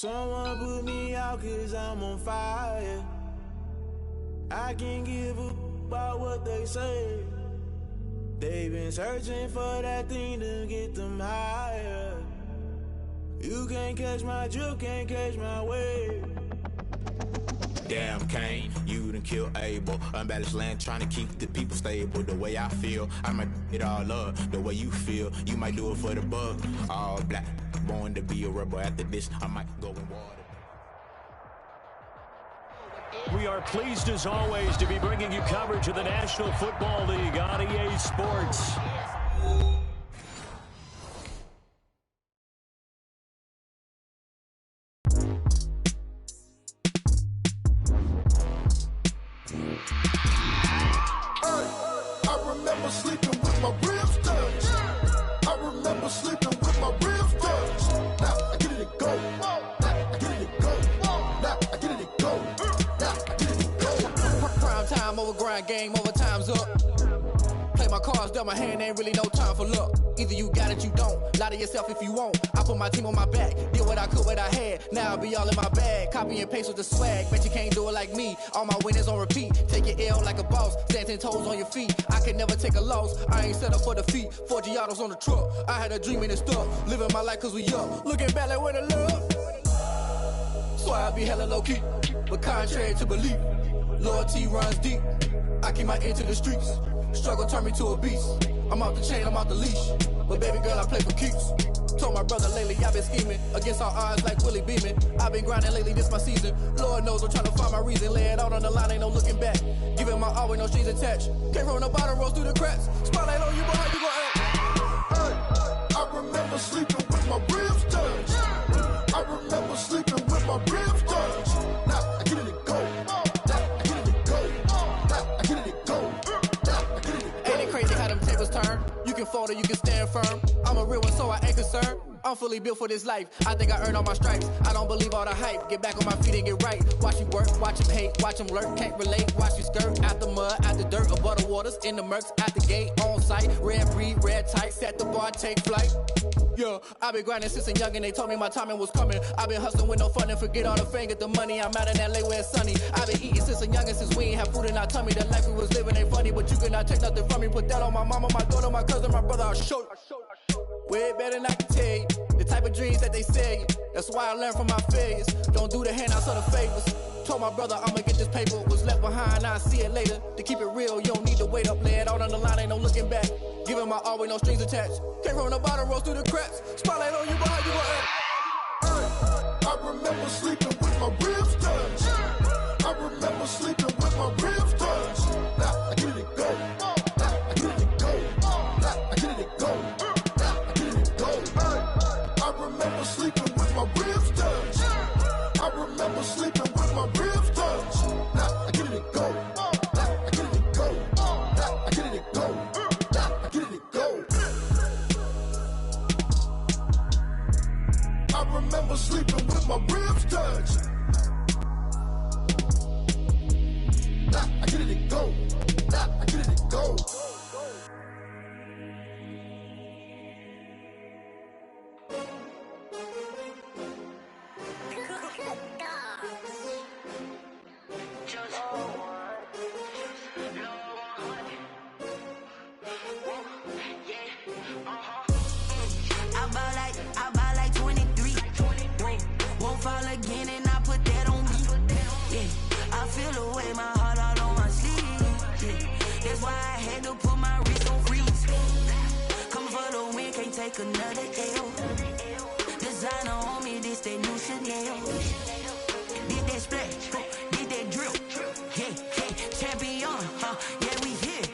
Someone put me out cause I'm on fire. I can't give a about what they say. They've been searching for that thing to get them higher. You can't catch my drift, can't catch my wave. Damn Kane, you done killed Abel. Unbalanced land, trying to keep the people stable. The way I feel, I might it all up. The way you feel, you might do it for the bug. All black, born to be a rebel. After this, I might go in water. We are pleased as always to be bringing you coverage of the National Football League on EA Sports. Game over, time's up. Play my cards, dealt my hand, ain't really no time for luck. Either you got it, you don't. Lie to yourself if you won't. I put my team on my back, did what I could, what I had. Now I'll be all in my bag, copy and paste with the swag. Bet you can't do it like me. All my winners on repeat. Take your L like a boss, stand 10 toes on your feet. I can never take a loss, I ain't set up for defeat. 4 Giottos on the truck, I had a dream and it stuck. Living my life cause we up, looking back like where the love. So I be hella low key, but contrary to belief, loyalty runs deep. I keep my ear to the streets. Struggle turned me to a beast. I'm off the chain, I'm off the leash. But baby girl, I play for keeps. Told my brother lately, I've been scheming against all odds like Willie Beeman. I've been grinding lately, this my season. Lord knows I'm trying to find my reason. Lay it out on the line, ain't no looking back. Giving my all with no strings attached. Came from the bottom, rose through the cracks. Spotlight on you, boy, how you gon' act? I remember sleeping with my ribs touched. I remember sleeping with my ribs touched. Now I get it and go. You can fold or you can stand firm. I'm a real one, so I ain't concerned. I'm fully built for this life. I think I earned all my stripes. I don't believe all the hype. Get back on my feet and get right. Watch you work, watch him hate, watch him lurk. Can't relate, watch you skirt. Out the mud, out the dirt, above the waters, in the murks, out the gate, on site. Red breed, red tight, set the bar, take flight. Yeah, I've been grinding since a young and they told me my timing was coming. I've been hustling with no fun and forget all the fame, get the money. I'm out in LA where it's sunny. I've been eating since a young and since we ain't have food in our tummy. The life we was living ain't funny, but you cannot take nothing from me. Put that on my mama, my daughter, my cousin, my brother, I'll show you. Way better than I can tell you. The type of dreams that they sell you. That's why I learned from my failures. Don't do the handouts or the favors. Told my brother I'ma get this paper. Was left behind, I'll see it later. To keep it real, you don't need to wait up. Lay it out on the line, ain't no looking back. Giving my all with no strings attached. Came from the bottom, rose through the cracks. Spotlight on you, boy, how you gon' act? I remember sleeping with my ribs touched. I remember sleeping with my ribs touched. Now I get it and go. Now I get it and go. Now I get it and go. Now I get it and go. I remember sleeping with my ribs touched. I remember sleeping with my ribs touched. Now I get it and go. Now I get it and go. Now I get it and go. Now I get it and go. I remember sleeping with my ribs touched. Now I get it and go. Now I get it and go. I buy like 23. Won't fall again and I put that on me. Yeah, I feel the way, my heart all on my sleeve. Yeah, that's why I had to put my wrist on freeze. Coming for the win, can't take another L. Designer on me, this that new Chanel. Did that splash, did that drill. Yeah, champion, yeah, we here.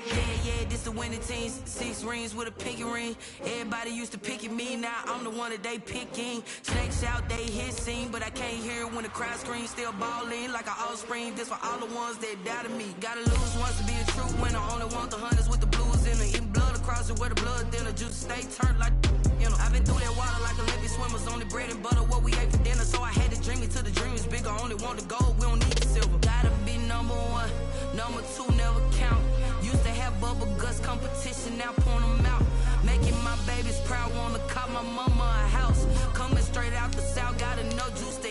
Yeah, this the winning team. 6 rings with a pinky ring. Everybody used to pick at me, now I'm the one that they picking. Snakes out, they hit scene, but I can't hear it when the crowd screams. Still balling like an offspring. This for all the ones that doubted me. Gotta lose once to be a true winner. Only want the hunters with the blues in it. Eating blood across it where the blood thinner. Juice stay turned like, you know. I've been through that water like Olympic swimmers. Only bread and butter, what we ate for dinner. So I had to dream it till the dream is bigger. Only want the gold, we don't need the silver. Gotta be number 1, number 2 never count. Used to have bubble guts competition, now point them out. Making my babies proud, wanna call my mama a house. Coming straight out the south, gotta know juice to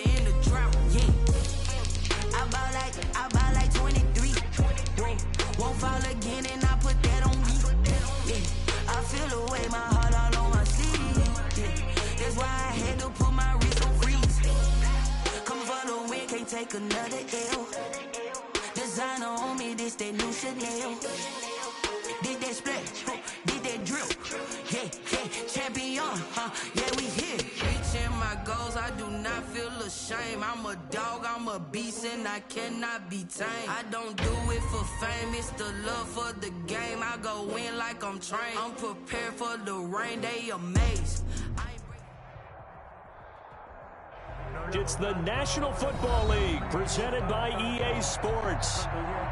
take another L. Designer on me, this that new Chanel. Did that splash, did that drip. Yeah, champion, yeah, we here. Reaching my goals, I do not feel ashamed. I'm a dog, I'm a beast, and I cannot be tamed. I don't do it for fame, it's the love for the game. I go in like I'm trained. I'm prepared for the rain, they amazed. It's the National Football League presented by EA Sports.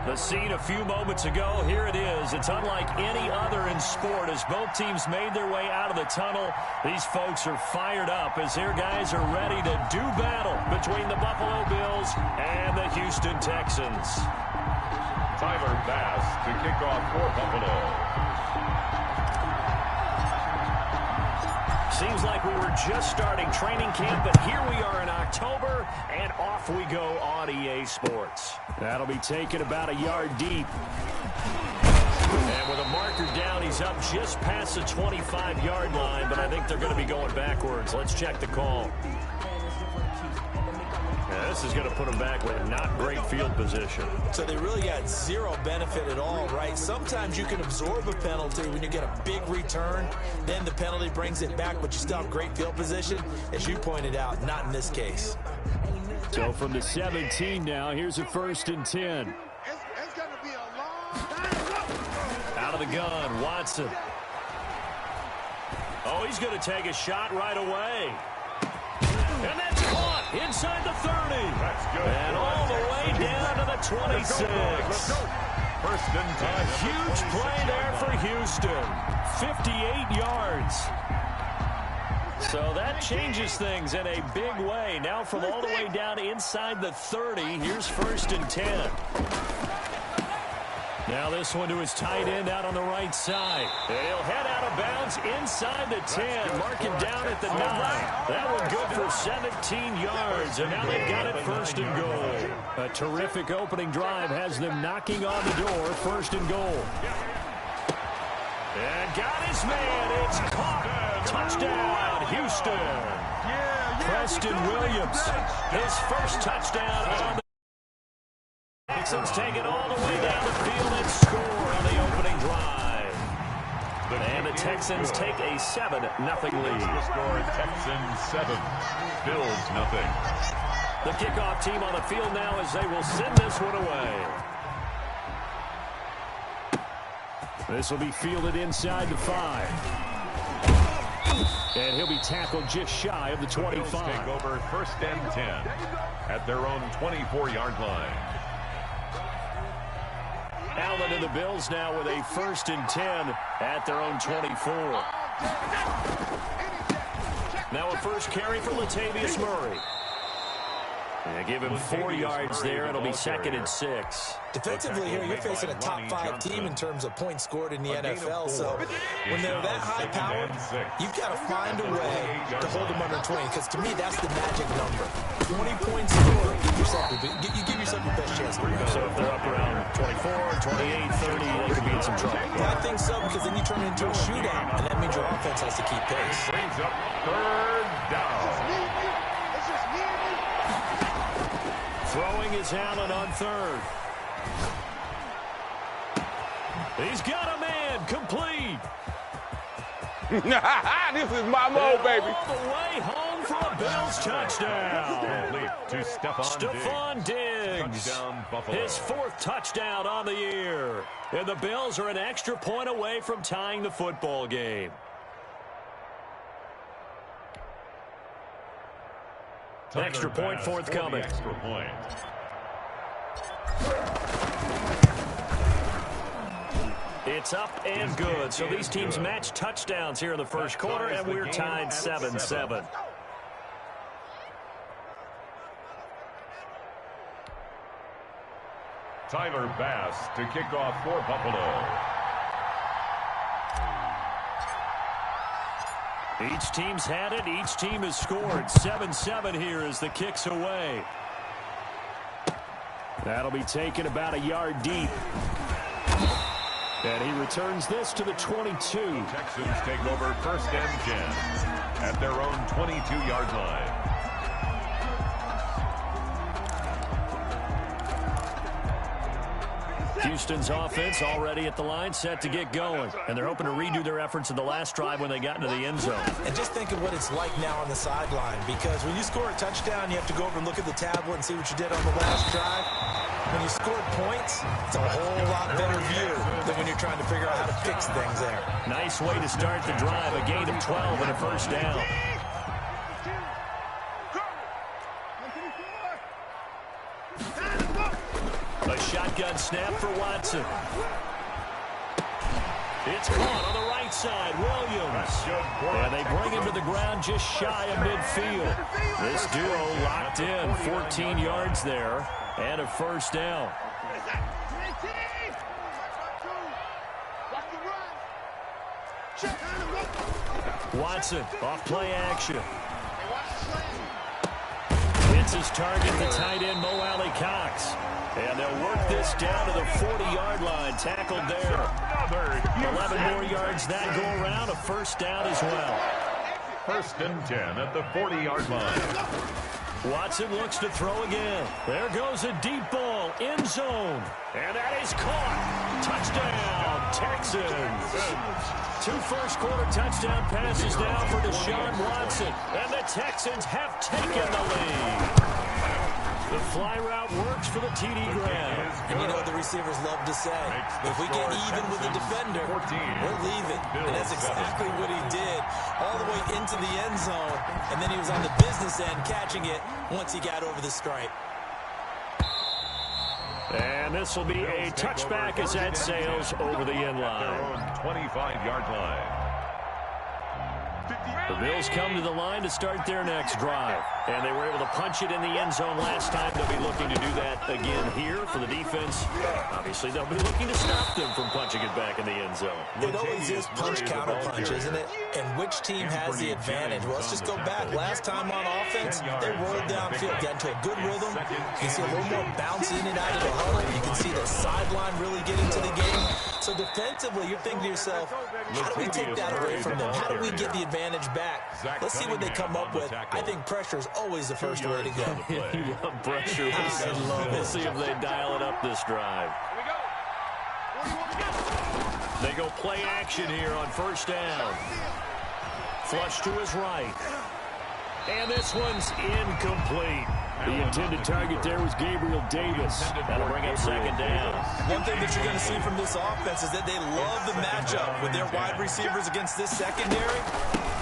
The scene a few moments ago, here it is. It's unlike any other in sport as both teams made their way out of the tunnel. These folks are fired up as their guys are ready to do battle between the Buffalo Bills and the Houston Texans. Tyler Bass to kick off for Buffalo. Seems like we were just starting training camp, but here we are in October, and off we go on EA Sports. That'll be taken about a yard deep. And with a marker down, he's up just past the 25-yard line, but I think they're going to be going backwards. Let's check the call. Yeah, this is going to put them back with not great field position. So they really got zero benefit at all, right? Sometimes you can absorb a penalty when you get a big return. Then the penalty brings it back, but you still have great field position. As you pointed out, not in this case. So from the 17 now, here's a 1st and 10. It's going to be a long time. Out of the gun, Watson. Oh, he's going to take a shot right away. And that's caught inside the 30. That's good. And all the way down to the 26. Let's go. 1st and 10. A huge play there for Houston. 58 yards. So that changes things in a big way. Now from all the way down inside the 30, here's 1st and 10. Now this one to his tight end out on the right side. And he'll head out of bounds inside the 10. Mark him down at the 9. That one good for 17 yards. And now they've got it 1st and goal. A terrific opening drive has them knocking on the door. 1st and goal. And got his man. It's caught. Touchdown, Houston. Preston Williams. His first touchdown on the Texans take it all the way down the field and score on the opening drive. And the Texans take a 7-0 lead. The score, Texans 7, Bills 0. The kickoff team on the field now as they will send this one away. This will be fielded inside the 5. And he'll be tackled just shy of the 25. The Bills take over 1st and 10 at their own 24-yard line. Allen and the Bills now with a 1st and 10 at their own 24. Now a first carry for Latavius Murray. And give him 4 yards there. It'll be 2nd and 6. Defensively here, you're facing a top 5 team in terms of points scored in the NFL. So when they're that high-powered, you've got to find a way to hold them under 20. Because to me, that's the magic number. 20 points scored, you give yourself your best chance to win. So if they're up around 24, 28, 30, they could be in some trouble. Yeah, I think so, because then you turn it into a shootout, and that means your offense has to keep pace. Brings up 3rd down. Throwing is Allen on 3rd. He's got a man, complete. This is my mode, baby. All the way home for a Bills touchdown. To Stephon Diggs. Touchdown, Buffalo. His 4th touchdown on the year. And the Bills are an extra point away from tying the football game. Extra point forthcoming. Extra point. It's up and good. So these teams match touchdowns here in the first quarter, and we're tied 7-7. Tyler Bass to kick off for Buffalo. Each team's had it. Each team has scored. 7-7 here as the kick's away. That'll be taken about a yard deep. And he returns this to the 22. Texans take over 1st and 10 at their own 22-yard line. Houston's offense already at the line, set to get going. And they're hoping to redo their efforts in the last drive when they got into the end zone. And just think of what it's like now on the sideline, because when you score a touchdown, you have to go over and look at the tablet and see what you did on the last drive. When you scored points, it's a whole lot better view than when you're trying to figure out how to fix things there. Nice way to start the drive, a gain of 12 and a first down. A shotgun snap for Watson. It's caught on the right side, Williams. And they bring him to the ground just shy of midfield. This duo locked in, 14 yards there, and a first down. Watson, off play action. It's his target, the tight end, Mo Alley Cox. And they'll work this down to the 40-yard line, tackled there. 11 more yards that go around, a first down as well. 1st and 10 at the 40-yard line. Watson looks to throw again. There goes a deep ball, end zone. And that is caught. Touchdown, Texans. 2 first-quarter touchdown passes now for Deshaun Watson. And the Texans have taken the lead. The fly route works for the TD Graham. And you know what the receivers love to say? If we get even with the defender, we're leaving. And that's exactly what he did. All the way into the end zone. And then he was on the business end catching it once he got over the stripe. And this will be a touchback as that sails over the end line. 25-yard line. The Bills come to the line to start their next drive. And they were able to punch it in the end zone last time. They'll be looking to do that again here for the defense. Obviously, they'll be looking to stop them from punching it back in the end zone. It always is punch-counter-punch, isn't it? And which team has the advantage? Well, let's just go back. Last time on offense, they rolled downfield, got into a good rhythm. You can see a little more bounce in and out of the huddle. You can see the sideline really get into the game. So defensively, you're thinking to yourself, how do we take that away from them? How do we get the advantage back? Let's see what they come up with. I think pressure is always the first way to go. You love pressure. We'll see if they dial it up this drive. They go play action here on first down. Flush to his right. And this one's incomplete. The intended target there was Gabriel Davis. That'll bring up second down. One thing that you're going to see from this offense is that they love the matchup with their wide receivers against this secondary.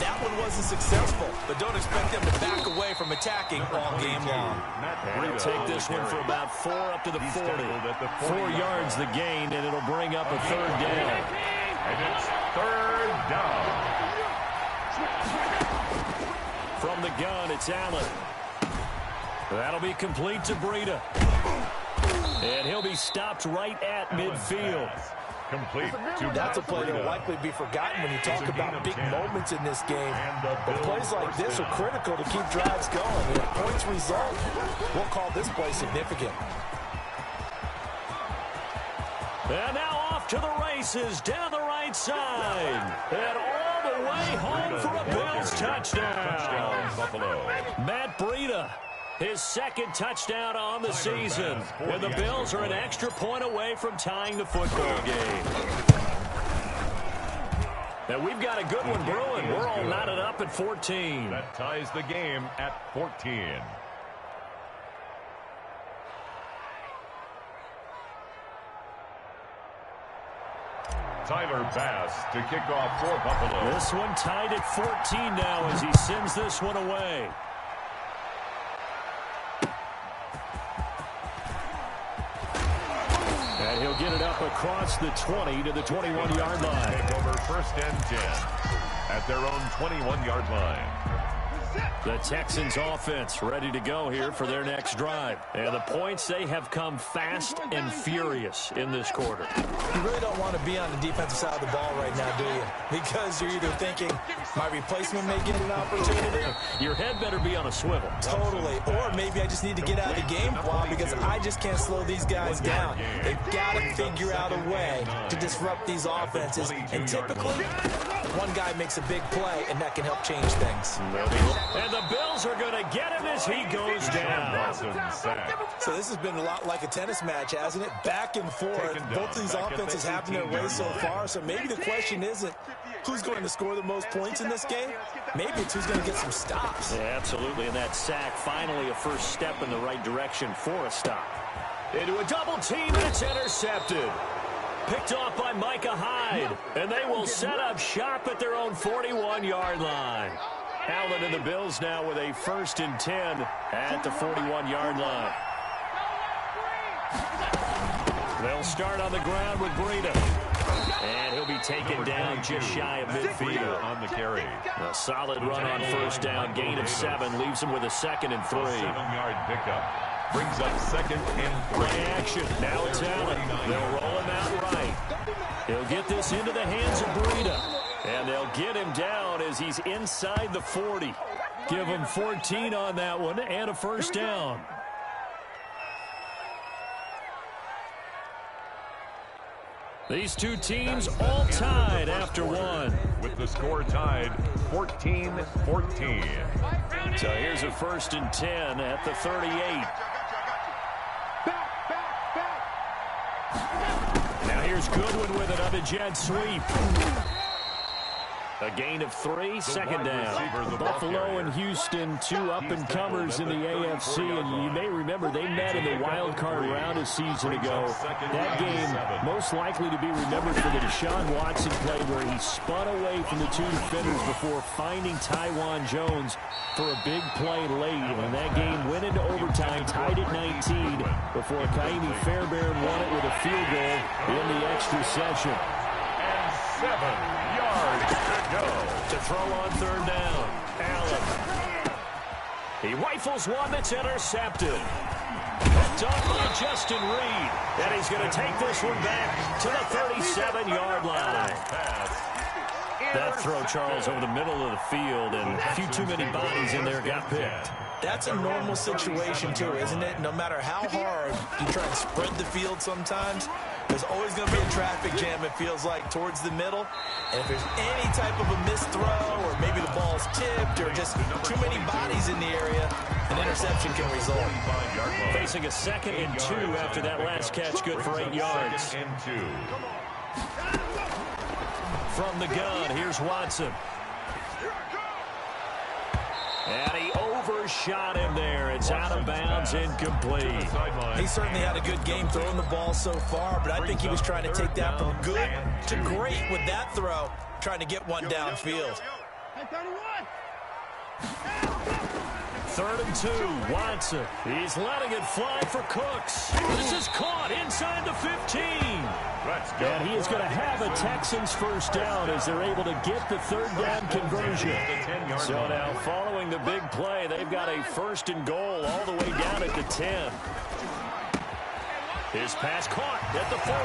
That one wasn't successful, but don't expect them to back away from attacking all game long. And he'll take this one for about 4 up to the 40. 4 yards the gain, and it'll bring up a third down. And it's third down. From the gun, it's Allen. That'll be complete to Breida. And he'll be stopped right at midfield. Complete to That's a play that will likely be forgotten when you talk about big moments in this game. But plays like this are critical to keep drives going. And if points result, we'll call this play significant. And now off to the races down the right side. And all the way home for a Bills touchdown. Matt Breida, his second touchdown on the season. And the Bills are an extra point away from tying the football game. And we've got a good one brewing. We're all knotted up at 14. That ties the game at 14. Tyler Bass to kick off for Buffalo. This one tied at 14 now as he sends this one away. And he'll get it up across the 20 to the 21-yard line. Take over 1st and 10 at their own 21-yard line. The Texans offense ready to go here for their next drive. And the points, they have come fast and furious in this quarter. You really don't want to be on the defensive side of the ball right now, do you? Because you're either thinking, my replacement may get an opportunity. Your head better be on a swivel. Totally. Or maybe I just need to get out of the game while because I just can't slow these guys down. They've got to figure out a way to disrupt these offenses. And typically, one guy makes a big play, and that can help change things. And the Bills are going to get him as he goes down. So this has been a lot like a tennis match, hasn't it? Back and forth. Both of these offenses have their way so far, so maybe the question isn't who's going to score the most points in this game. Maybe it's who's going to get some stops. Yeah, absolutely, and that sack finally a first step in the right direction for a stop. Into a double team, and it's intercepted. Picked off by Micah Hyde, and they will set up shop at their own 41-yard line. Allen and the Bills now with a 1st and 10 at the 41-yard line. They'll start on the ground with Breida. And he'll be taken down just shy of midfield. On the carry. A solid run on first down. Gain of 7 leaves him with a 2nd and 3. 7-yard pickup. Brings up 2nd and 3. Play action. Now it's Allen. They'll roll him out right. He'll get this into the hands of Breida. And they'll get him down as he's inside the 40. Give him 14 on that one and a first down. These two teams all tied after one. With the score tied 14-14. So here's a 1st and 10 at the 38. Now here's Goodwin with it on the jet sweep. A gain of 3, 2nd down. Buffalo and Houston, 2 up-and-comers in the AFC, and you may remember they met in the wild card round a season ago. That game most likely to be remembered for the Deshaun Watson play where he spun away from the 2 defenders before finding Tywan Jones for a big play late, and that game went into overtime, tied at 19, before Kaimi Fairbairn won it with a field goal in the extra session. And 7 yards to go. To throw on 3rd down, Allen. He rifles one that's intercepted. Picked off by Justin Reed. And he's going to take this one back to the 37-yard line. That throw, Charles, over the middle of the field, and a few too many bodies in there got picked. That's a normal situation, too, isn't it? No matter how hard you try and spread the field sometimes, there's always going to be a traffic jam, it feels like, towards the middle. And if there's any type of a missed throw, or maybe the ball's tipped, or just too many bodies in the area, an interception can result. Facing a 2nd and 2 after that last catch, good for 8 yards. 2nd and 2. From the gun, here's Watson. And he overshot him there. It's out of bounds, incomplete. He certainly had a good game throwing the ball so far, but I think he was trying to take that from good to great with that throw, trying to get one downfield. 3rd and 2, Watson. He's letting it fly for Cooks. This is caught inside the 15. And he is going to have a Texans first down as they're able to get the 3rd down conversion. So now following the big play, they've got a 1st and goal all the way down at the 10. His pass caught at the 4.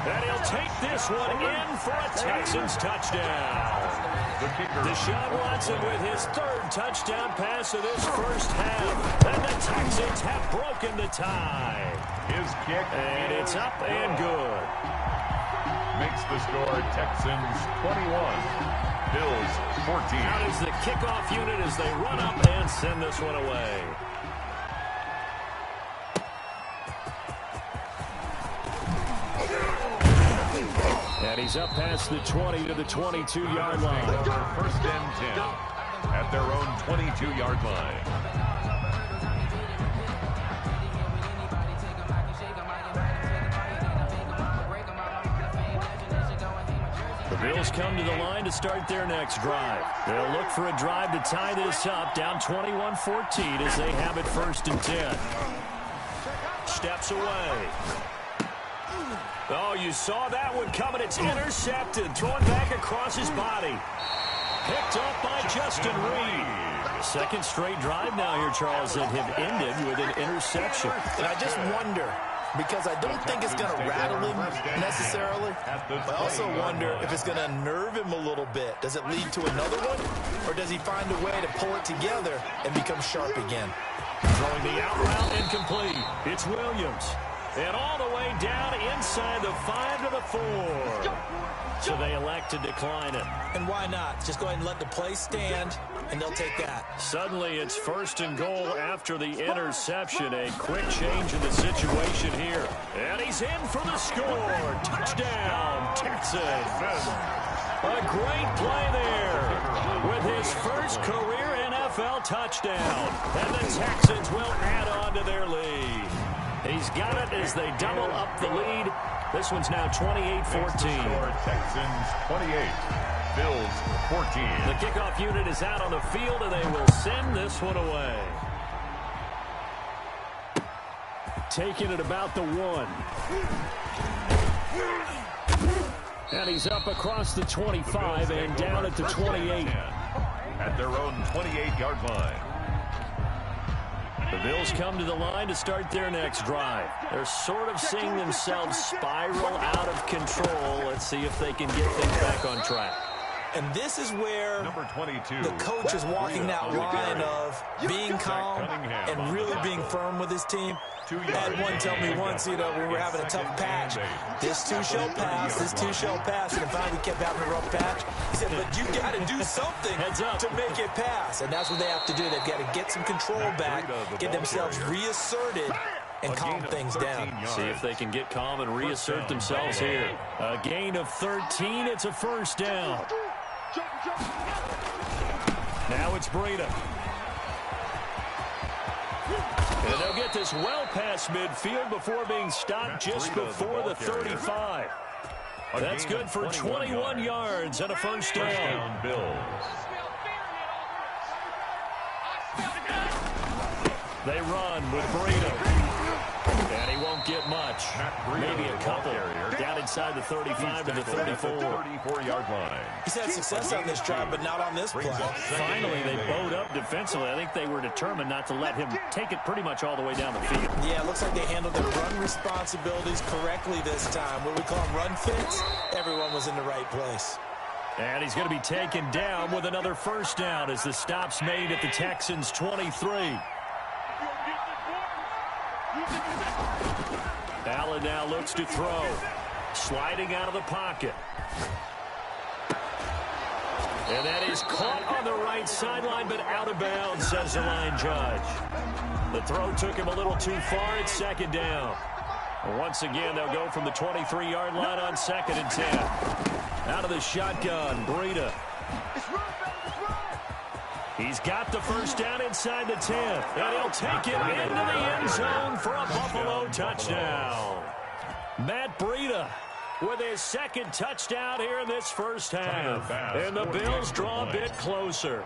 And he'll take this one in for a Texans touchdown. Deshaun Watson with his 3rd touchdown pass of this first half. And the Texans have broken the tie. His kick. And it's up and good. Makes the score Texans 21. Bills 14. Out is the kickoff unit as they run up and send this one away. And he's up past the 20 to the 22-yard line. 1st and 10 at their own 22-yard line. The Bills come to the line to start their next drive. They'll look for a drive to tie this up, down 21-14 as they have it 1st and 10. Steps away. Oh, you saw that one coming. It's intercepted. Thrown back across his body. Picked up by Justin Reed. 2nd straight drive now here, Charles, that have ended with an interception. And I just wonder, because I don't think it's going to rattle him necessarily, but I also wonder if it's going to nerve him a little bit. Does it lead to another one, or does he find a way to pull it together and become sharp again? Throwing the out route incomplete. It's Williams. And all the way down inside the 5 to the 4. So they elect to decline it. And why not? Just go ahead and let the play stand, and they'll take that. Suddenly, it's 1st and goal after the interception. A quick change in the situation here. And he's in for the score. Touchdown, Texans. A great play there with his first career NFL touchdown. And the Texans will add on to their lead. He's got it as they double up the lead. This one's now 28-14. Texans 28, Bills 14. The kickoff unit is out on the field, and they will send this one away. Taking it about the 1. And he's up across the 25 and down at the 28. At their own 28-yard line. The Bills come to the line to start their next drive. They're sort of seeing themselves spiral out of control. Let's see if they can get things back on track. And this is where Number 22, the coach is walking that line of being calm and really being firm with his team. I had one tell me once, we were having a tough patch. This too shall pass, this too shall pass. And finally we kept having a rough patch. He said, but you got to do something to make it pass. And that's what they have to do. They've got to get some control back, get themselves reasserted, and calm things down. See if they can get calm and reassert themselves here. A gain of 13. It's a first down. Now it's Breida. And they'll get this well past midfield before being stopped just before the 35. That's good for 21 yards and a first down. Bills. They run with Breida. And he won't get much. Maybe a couple. Down inside the 35 to the 34. 34-yard line. He's had success on this drive, but not on this play. Finally, they bowed up defensively. I think they were determined not to let him take it pretty much all the way down the field. Yeah, it looks like they handled their run responsibilities correctly this time. What we call them run fits, everyone was in the right place. And he's going to be taken down with another first down as the stop's made at the Texans' 23. Allen now looks to throw. Sliding out of the pocket. And that is caught on the right sideline, but out of bounds, says the line judge. The throw took him a little too far. It's second down. And once again, they'll go from the 23-yard line on 2nd and 10. Out of the shotgun, Breida. He's got the first down inside the 10. And he'll take it into the end zone for a Buffalo touchdown. Matt Breida with his 2nd touchdown here in this first half. And the Bills draw a bit closer.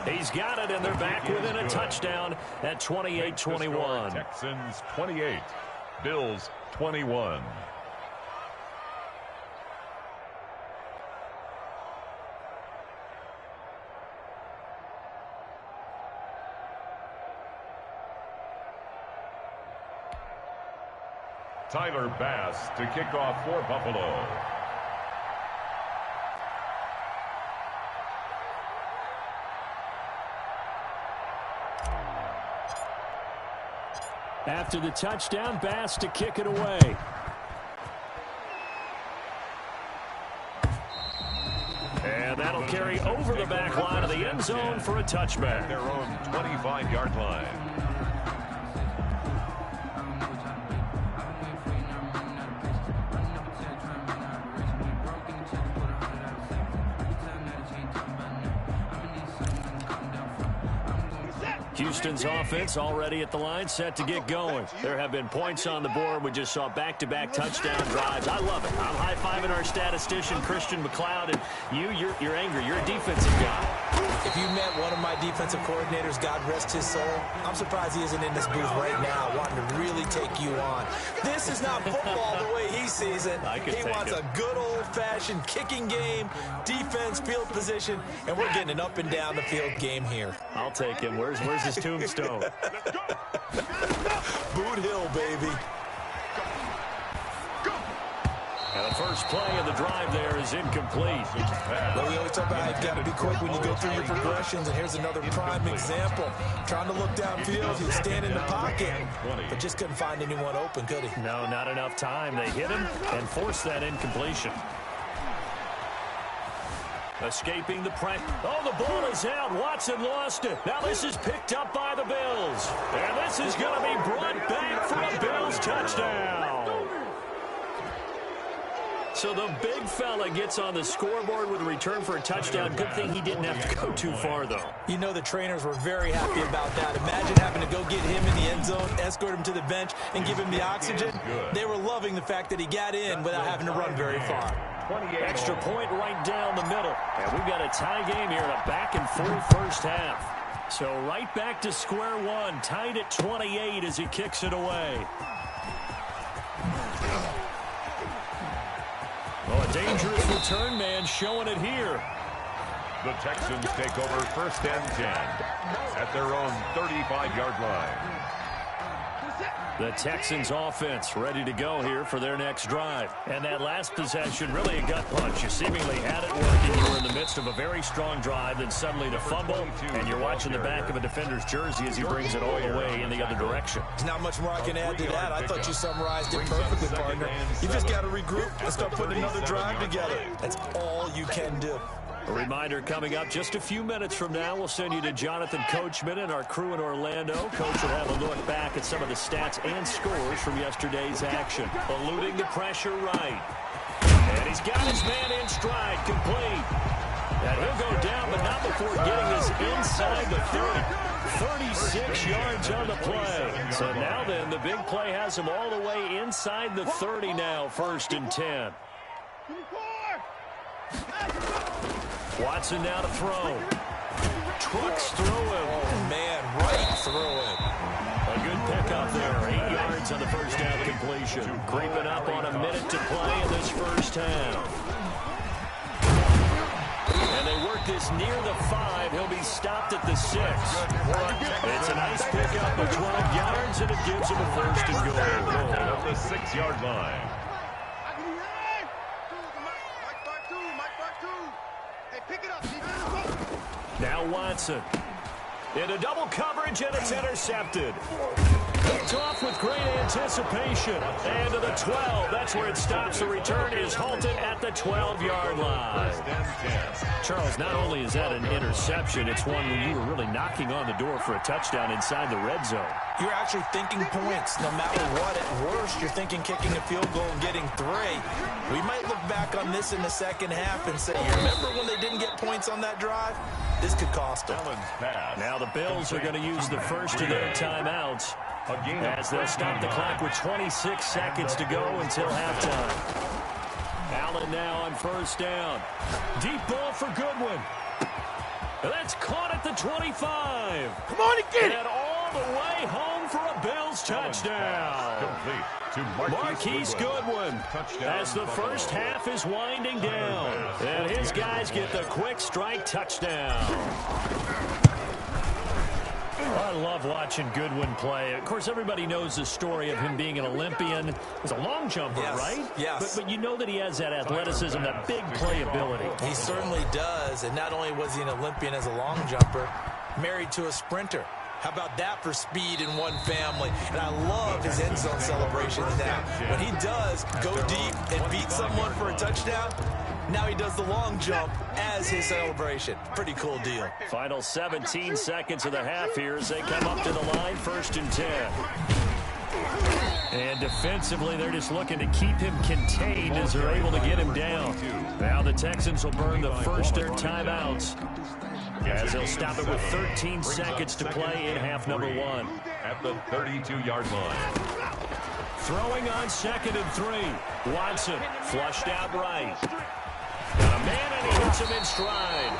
He's got it, and they're back within a touchdown at 28-21. Texans 28, Bills 21. Tyler Bass to kick off for Buffalo. After the touchdown, Bass to kick it away. And that'll carry over the back line of the end zone for a touchback. Their own 25-yard line. Houston's offense already at the line, set to get going. There have been points on the board. We just saw back-to-back touchdown drives. I love it. I'm high-fiving our statistician, Christian McLeod, and you're angry. You're a defensive guy. If you met one of my defensive coordinators, God rest his soul, I'm surprised he isn't in this booth right now wanting to really take you on. This is not football the way he sees it. He wants a good old-fashioned kicking game, defense, field position, and we're getting an up-and-down-the-field game here. I'll take him. Where's his tombstone? Boot Hill, baby. And the first play of the drive there is incomplete. Well, we always talk about how you've got to be quick when you go through your progressions, and here's another prime example. Trying to look downfield, he'd stand in the pocket, but just couldn't find anyone open, could he? No, not enough time. They hit him and forced that incompletion. Escaping the pressure. Oh, the ball is out. Watson lost it. Now this is picked up by the Bills. And this is going to be brought back for a Bills touchdown. So the big fella gets on the scoreboard with a return for a touchdown. Good thing he didn't have to go too far, though. You know the trainers were very happy about that. Imagine having to go get him in the end zone, escort him to the bench, and give him the oxygen. They were loving the fact that he got in without having to run very far. Extra point right down the middle. And we've got a tie game here in a back-and-forth first half. So right back to square one, tied at 28 as he kicks it away. Oh, a dangerous return man showing it here. The Texans take over 1st and 10 at their own 35-yard line. The Texans offense ready to go here for their next drive. And that last possession, really a gut punch. You seemingly had it working. You were in the midst of a very strong drive, then suddenly the fumble, and you're watching the back of a defender's jersey as he brings it all the way in the other direction. There's not much more I can add to that. I thought you summarized it perfectly, partner. You just got to regroup and start putting another drive together. That's all you can do. A reminder coming up just a few minutes from now, we'll send you to Jonathan Coachman and our crew in Orlando. Coach will have a look back at some of the stats and scores from yesterday's action. Eluding the pressure right. And he's got his man in stride, complete. And he'll go down, but not before getting this inside the 30. 36 yards on the play. So now then, the big play has him all the way inside the 30 now, 1st and 10. Watson now to throw. Trucks through him. Oh, man, right through him. A good pickup there. 8 yards on the first down completion. Creeping up on a minute to play in this first half. And they work this near the 5. He'll be stopped at the 6. It's a nice pickup of 12 yards, and it gives him a 1st and goal. At the 6-yard line. Now Watson. Into double coverage, and it's intercepted. Picked off with great anticipation. And to the 12. That's where it stops. The return is halted at the 12-yard line. Charles, not only is that an interception, it's one where you were really knocking on the door for a touchdown inside the red zone. You're actually thinking points. No matter what, at worst, you're thinking kicking a field goal and getting 3. We might look back on this in the second half and say, you remember when they didn't get points on that drive? This could cost them. Now the Bills are going to use the first of their timeouts as they'll stop the clock with 26 seconds to go until halftime. Allen now on 1st down. Deep ball for Goodwin. That's caught at the 25. Come on and get it. And all the way home for a Bills touchdown. Marquise Goodwin as the first half is winding down. And his guys get the quick strike touchdown. I love watching Goodwin play. Of course, everybody knows the story of him being an Olympian. He's a long jumper, right? Yes. But you know that he has that athleticism, that big playability. He certainly does. And not only was he an Olympian as a long jumper, married to a sprinter. How about that for speed in one family? And I love his end zone celebrations now. When he does go deep and beat someone for a touchdown, now he does the long jump as his celebration. Pretty cool deal. Final 17 seconds of the half here as they come up to the line, 1st and 10. And defensively, they're just looking to keep him contained as they're able to get him down. Now the Texans will burn the first of their timeouts as they'll stop it with 13 seconds to play in half number 1. At the 32-yard line. Throwing on 2nd and 3. Watson flushed out right. Got a man, and he hits him in stride.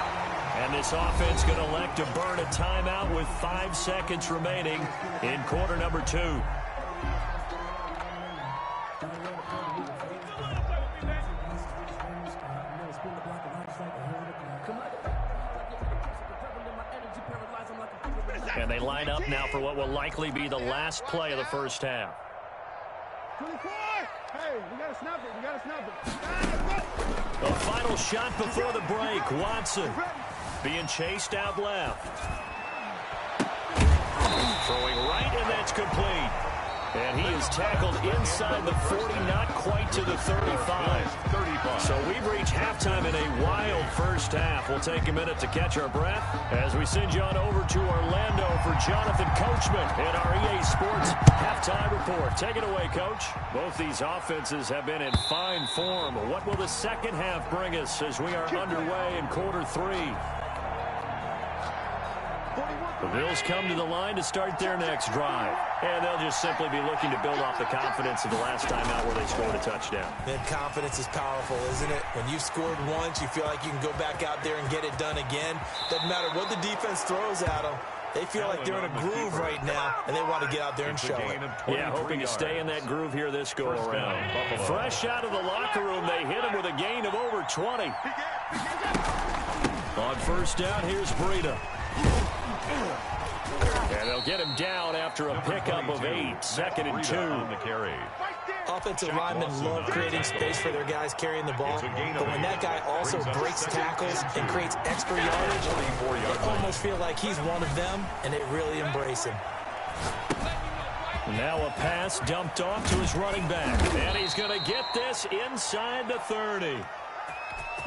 And this offense going to elect to burn a timeout with 5 seconds remaining in quarter number 2. And they line up now for what will likely be the last play of the first half. 24. Hey. The final shot before the break. Watson being chased out left. Throwing right, and that's complete. And he is tackled inside the 40, not quite to the 35. So we've reached halftime in a wild first half. We'll take a minute to catch our breath as we send you on over to Orlando for Jonathan Coachman in our EA Sports halftime report. Take it away, Coach. Both these offenses have been in fine form. What will the second half bring us as we are underway in quarter three? The Bills come to the line to start their next drive. And they'll just simply be looking to build off the confidence of the last time out where they scored a touchdown. Man, confidence is powerful, isn't it? When you've scored once, you feel like you can go back out there and get it done again. Doesn't matter what the defense throws at them. They feel like they're in a groove right now, and they want to get out there and show it. Yeah, hoping to stay in that groove here this go-around. Fresh out of the locker room, they hit him with a gain of over 20. On first down, here's Breida. And they'll get him down after a pickup of 8. 2nd and 2. Offensive linemen love creating space for their guys carrying the ball, but when that guy also breaks tackles and creates extra yardage, they almost feel like he's one of them, and they really embrace him. Now a pass dumped off to his running back, and he's going to get this inside the 30.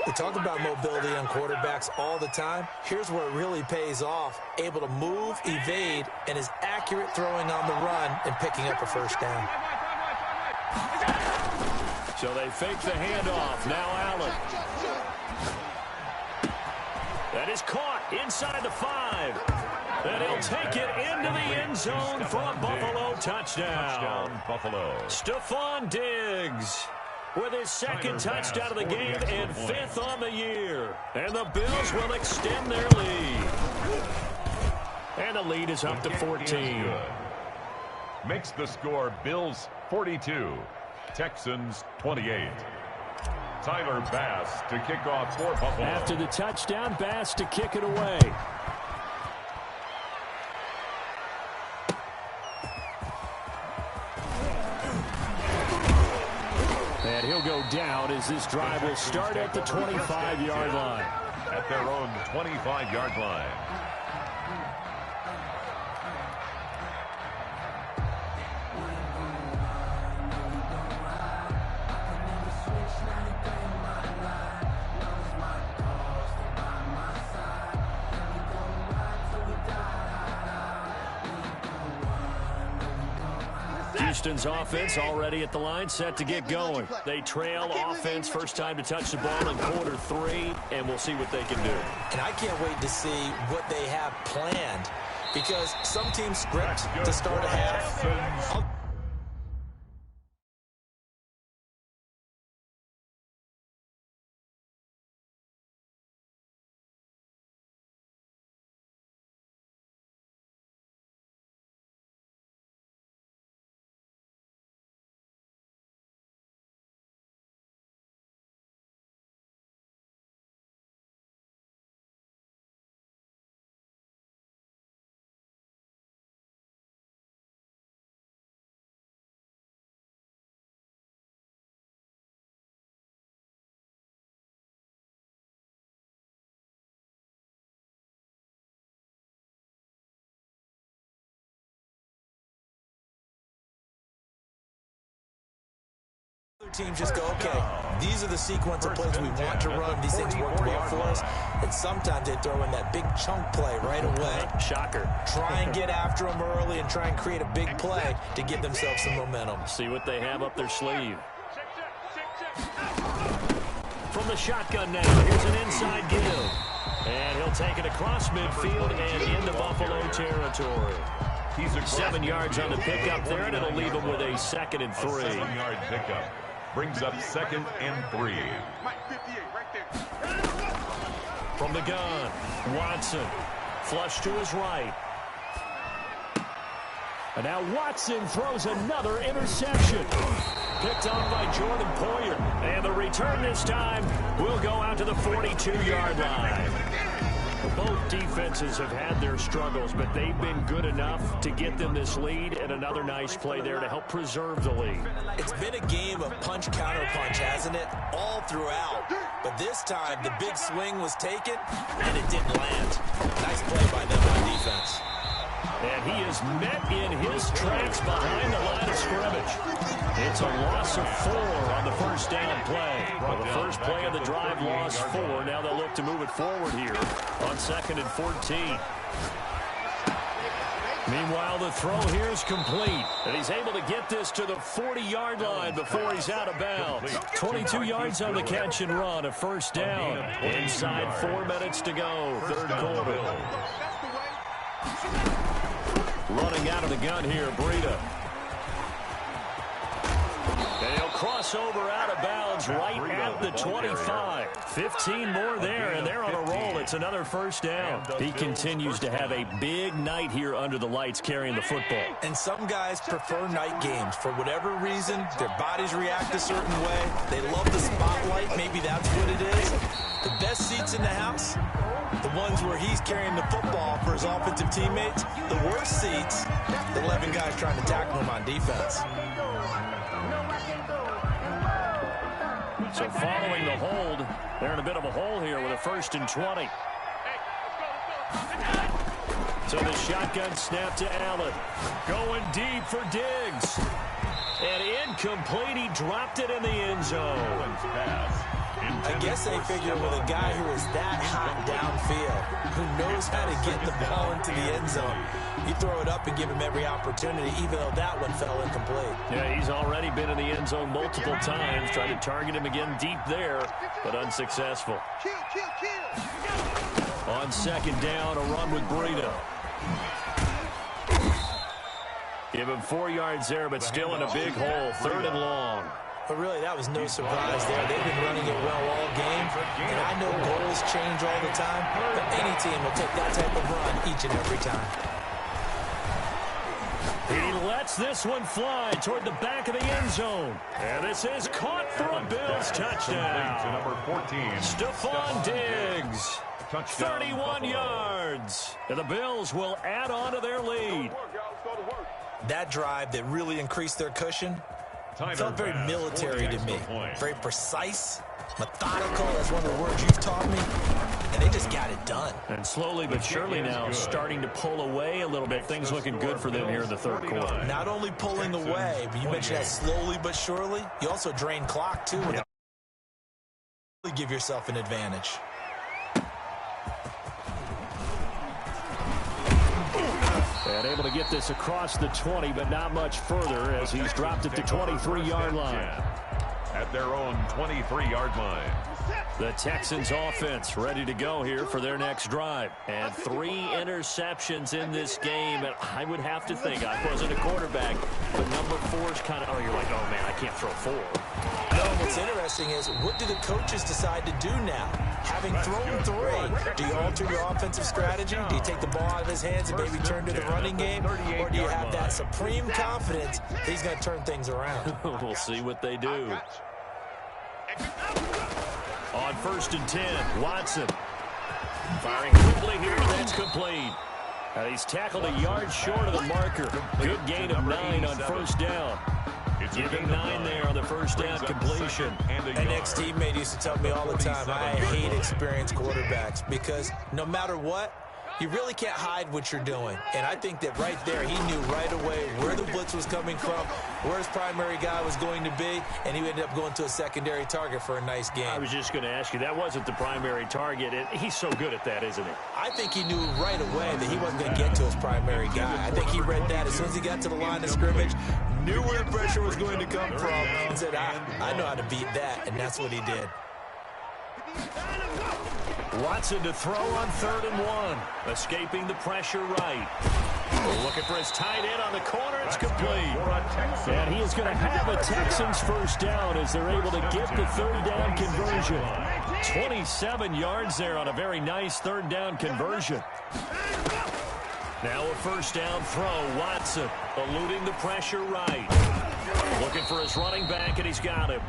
We talk about mobility on quarterbacks all the time. Here's where it really pays off. Able to move, evade, and is accurate throwing on the run and picking up a first down. So they fake the handoff. Now Allen. That is caught inside the 5. And he'll take it into the end zone for a Buffalo touchdown. Buffalo. Stephon Diggs with his second touchdown of the game and 5th on the year. And the Bills will extend their lead. And the lead is up to 14. Makes the score Bills 42, Texans 28. Tyler Bass to kick off for Buffalo. After the touchdown, Bass to kick it away. And he'll go down as this drive will start at the 25-yard line. At their own 25-yard line. Houston's offense already at the line, set to get going. They trail offense, first time to touch the ball in quarter 3, and we'll see what they can do. And I can't wait to see what they have planned, because some teams script to start a half. Teams just go, okay, these are the sequence of plays we want to run. These things work well for us. And sometimes they throw in that big chunk play right away. Shocker. Try and get after them early and try and create a big play to give themselves some momentum. See what they have up their sleeve. From the shotgun now, here's an inside give. And he'll take it across midfield and into Buffalo territory. 7 yards on the pickup there, and it'll leave him with a 2nd and 3. 7-yard pickup. Brings up 2nd and 3. From the gun, Watson. Flush to his right. And now Watson throws another interception. Picked off by Jordan Poyer. And the return this time will go out to the 42-yard line. Both defenses have had their struggles, but they've been good enough to get them this lead, and another nice play there to help preserve the lead. It's been a game of punch-counter-punch, hasn't it? All throughout. But this time, the big swing was taken, and it didn't land. Nice play by them on defense. And he is met in his tracks behind the line of scrimmage. It's a loss of 4 on the first down play. Well, the first play of the drive lost 4. Now they'll look to move it forward here on 2nd and 14. Meanwhile, the throw here is complete. And he's able to get this to the 40-yard line before he's out of bounds. 22 yards on the catch and run, a first down. Inside 4 minutes to go, third quarter. Running out of the gun here, Breida. And he'll cross over out of bounds right at the 25. 15 more there, and they're on a roll. It's another first down. He continues to have a big night here under the lights carrying the football. And some guys prefer night games. For whatever reason, their bodies react a certain way. They love the spotlight. Maybe that's what it is. The best seats in the house, the ones where he's carrying the football for his offensive teammates. The worst seats, the 11 guys trying to tackle him on defense. So following the hold, they're in a bit of a hole here with a 1st and 20. So the shotgun snap to Allen. Going deep for Diggs. And incomplete. He dropped it in the end zone. I guess they figure with a guy who is that hot downfield, who knows how to get the ball into the end zone, you throw it up and give him every opportunity, even though that one fell incomplete. Yeah, he's already been in the end zone multiple times, trying to target him again deep there, but unsuccessful. On 2nd down, a run with Breida. Give him 4 yards there, but still in a big hole, 3rd and long. But really, that was no surprise there. They've been running it well all game. And I know goals change all the time, but any team will take that type of run each and every time. He lets this one fly toward the back of the end zone. And this is caught for a Bills touchdown. Number 14, Stephon Diggs. 31 yards. And the Bills will add on to their lead. That drive that really increased their cushion felt very military to me. Very precise, methodical. That's one of the words you've taught me. And they just got it done. And slowly but surely now starting to pull away a little bit. Things looking good for them here in the third quarter. Not only pulling away, but you mentioned that slowly but surely. You also drain clock, too. Yep. Give yourself an advantage. And able to get this across the 20, but not much further as he's dropped it to 23-yard line. At their own 23-yard line. The Texans offense ready to go here for their next drive. And 3 interceptions in this game. And I would have to think, I wasn't a quarterback, but number 4 is kind of, oh, you're like, oh, man, I can't throw 4. No, what's interesting is, what do the coaches decide to do now? Having thrown 3, do you alter your offensive strategy? Do you take the ball out of his hands and maybe turn to the running game? Or do you have that supreme confidence that he's going to turn things around? We'll see what they do. On 1st and 10, Watson. Firing quickly here, that's complete. And he's tackled a yard short of the marker. Good gain of 9 on 1st down. Give him 9 there on the 1st down completion. An ex-teammate used to tell me all the time, I hate experienced quarterbacks because no matter what, you really can't hide what you're doing. And I think that right there, he knew right away where the blitz was coming from, where his primary guy was going to be, and he ended up going to a secondary target for a nice game. I was just going to ask you, that wasn't the primary target. He's so good at that, isn't he? I think he knew right away that he wasn't going to get to his primary guy. I think he read that as soon as he got to the line of scrimmage, knew where the pressure was going to come from, and said, I know how to beat that, and that's what he did. Watson to throw on 3rd and 1. Escaping the pressure right. Looking for his tight end on the corner. It's complete. And he is going to have a Texans first down as they're able to get the 3rd down conversion. 27 yards there on a very nice 3rd down conversion. Now a 1st down throw. Watson eluding the pressure right. Looking for his running back, and he's got him.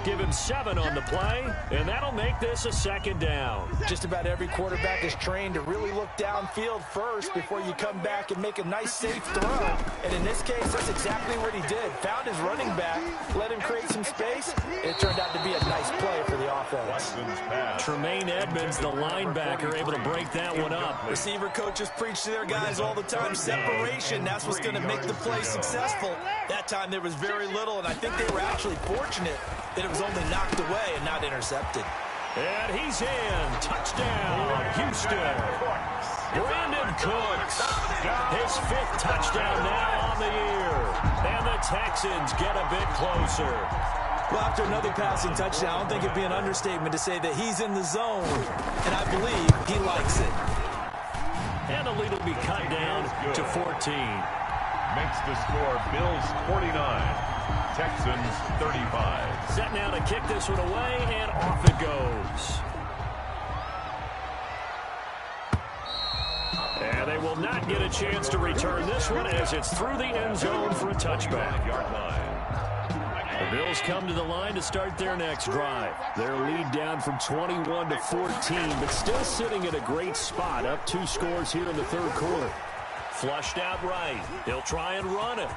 Give him 7 on the play, and that'll make this a 2nd down. Just about every quarterback is trained to really look downfield first before you come back and make a nice, safe throw. And in this case, that's exactly what he did. Found his running back, let him create some space. It turned out to be a nice play for the offense. Tremaine Edmonds, the linebacker, able to break that one up. Receiver coaches preach to their guys all the time. Separation, that's what's going to make the play successful. That time there was very little, and I think they were actually fortunate that it was only knocked away and not intercepted. And he's in. Touchdown, Houston. Brandon Cooks, his 5th touchdown now on the year. And the Texans get a bit closer. Well, after another passing touchdown, I don't think it'd be an understatement to say that he's in the zone, and I believe he likes it. And the lead will be cut down to 14. Makes the score Bills 49, Texans 35. Set now to kick this one away, and off it goes. And they will not get a chance to return this one as it's through the end zone for a touchback. The Bills come to the line to start their next drive. Their lead down from 21 to 14, but still sitting at a great spot, up 2 scores here in the 3rd quarter. Flushed out right. He'll try and run it.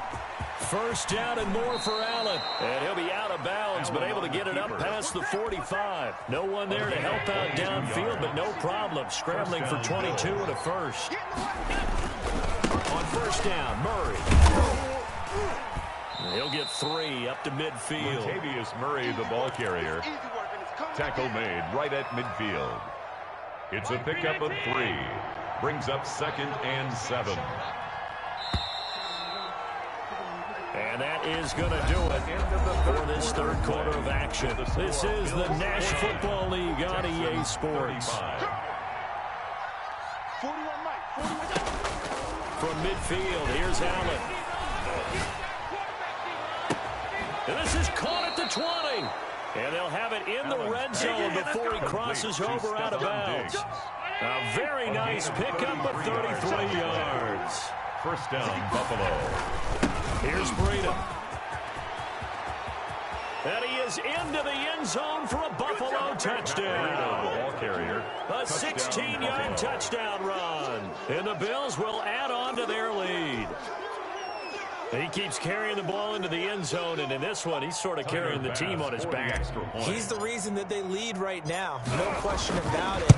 1st down and more for Allen. And he'll be out of bounds, but able to get it up past the 45. No one there to help out downfield, but no problem. Scrambling for 22 and a first. On 1st down, Murray. He'll get 3 up to midfield. Latavius Murray, the ball carrier. Tackle made right at midfield. It's a pickup of 3. Brings up 2nd and 7. And that is going to do it for this 3rd quarter of action. This is the National Football League on EA Sports. From midfield, here's Allen. And this is caught at the 20. And they'll have it in the red zone before he crosses over out of bounds. A very nice pickup of 33 yards. 1st down, Buffalo. Here's Breida. And he is into the end zone for a Buffalo touchdown. Ball carrier. A 16-yard touchdown run. And the Bills will add on to their lead. He keeps carrying the ball into the end zone, and in this one, he's sort of carrying the team on his back. He's the reason that they lead right now. No question about it.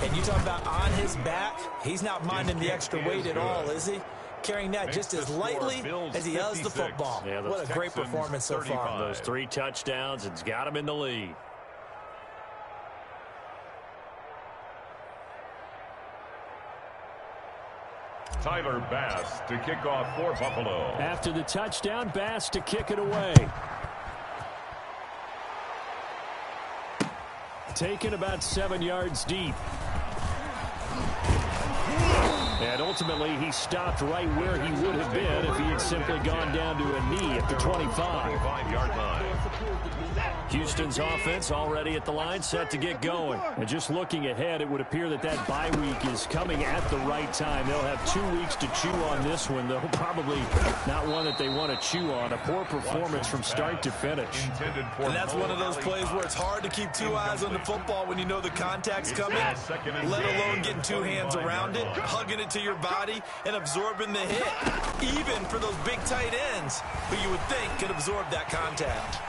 And you talk about on his back, he's not minding the extra weight at all, is he? Carrying that just as lightly as he does the football. Yeah, what a great performance so far. Those 3 touchdowns, it's got him in the lead. Tyler Bass to kick off for Buffalo. After the touchdown, Bass to kick it away. Taken about 7 yards deep. And ultimately, he stopped right where he would have been if he had simply gone down to a knee at the 25-yard line. Houston's offense already at the line, set to get going. And just looking ahead, it would appear that that bye week is coming at the right time. They'll have 2 weeks to chew on this one, though probably not one that they want to chew on. A poor performance from start to finish. And that's one of those plays where it's hard to keep 2 eyes on the football when you know the contact's coming, let alone getting 2 hands around it, hugging it to your body, and absorbing the hit, even for those big tight ends who you would think could absorb that contact.